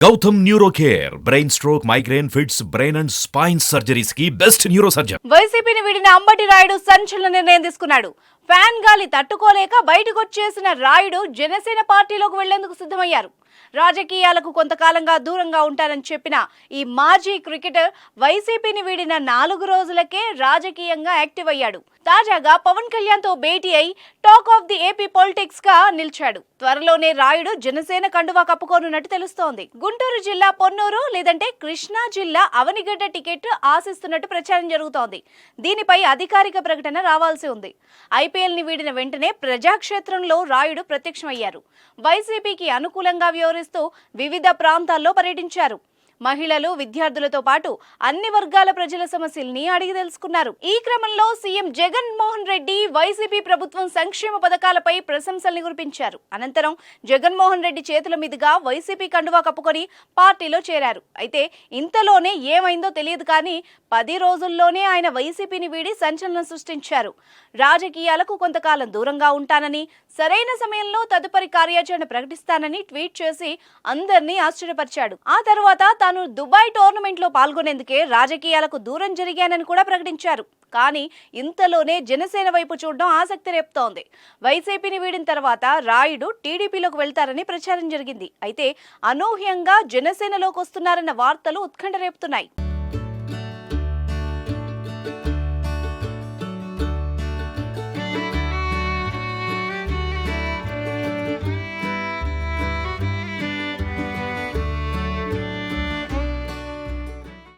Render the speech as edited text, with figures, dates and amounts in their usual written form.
Gautam neuro care brain stroke migraine fits brain and spine surgeries కి best neuro surgeon. వైసీపీని వీడిన అంబటి రాయుడు సంచలన నిర్ణయం తీసుకున్నాడు. ఫ్యాన్ గాలి తట్టుకోలేక బయటకొచ్చేసిన రాయుడు జనసేన పార్టీలోకి వెళ్లేందుకు సిద్ధమయ్యారు. రాజకీయాలకు కొంతకాలంగా దూరంగా ఉంటానని చెప్పిన ఈ మాజీ క్రికెటర్ వైసీపీని వీడిన 4 రోజులకే రాజకీయంగా యాక్టివ్ అయ్యాడు. తాజాగా పవన్ కళ్యాణ్ తో భేటీ అయి talk of the AP politics గా నిలిచాడు. త్వరలోనే రాయుడు జనసేన కండువా కప్పుకోనున్నట్టు తెలుస్తోంది. గుంటూరు జిల్లా పొన్నూరు లేదంటే కృష్ణా జిల్లా అవనిగడ్డ టికెట్ ఆశిస్తున్నట్టు ప్రచారం జరుగుతోంది. దీనిపై అధికారిక ప్రకటన రావాల్సి ఉంది. ఐపీఎల్ ని వీడిన వెంటనే ప్రజాక్షేత్రంలో రాయుడు ప్రత్యక్షమయ్యారు. వైసీపీకి అనుకూలంగా వ్యవహరిస్తూ వివిధ ప్రాంతాల్లో పర్యటించారు. మహిళలు, విద్యార్థులతో పాటు అన్ని వర్గాల ప్రజల సమస్యల్ని అడిగి తెలుసుకున్నారు. ఈ క్రమంలో సీఎం జగన్ మోహన్ రెడ్డి వైసీపీ ప్రభుత్వం సంక్షేమ పథకాలపై ప్రశంసల్ని కురిపించారు. అనంతరం జగన్మోహన్ రెడ్డి చేతుల మీదుగా వైసీపీ కండువా కప్పుకొని పార్టీలో చేరారు. అయితే ఇంతలోనే ఏమైందో తెలియదు కానీ 10 రోజుల్లోనే ఆయన వైసీపీని వీడి సంచలనం సృష్టించారు. రాజకీయాలకు కొంతకాలం దూరంగా ఉంటానని, సరైన సమయంలో తదుపరి కార్యాచరణ ప్రకటిస్తానని ట్వీట్ చేసి అందరినీ ఆశ్చర్యపరిచాడు. ఆ తర్వాత తాను దుబాయ్ టోర్నమెంట్ లో పాల్గొనేందుకే రాజకీయాలకు దూరం జరిగానని కూడా ప్రకటించారు. కానీ ఇంతలోనే జనసేన వైపు చూడడం ఆసక్తి రేపుతోంది. వైసీపీని వీడిన తర్వాత రాయుడు టీడీపీలోకి వెళ్తారని ప్రచారం జరిగింది. అయితే అనూహ్యంగా జనసేనలోకి వస్తున్నారన్న వార్తలు ఉత్కంఠ రేపుతున్నాయి.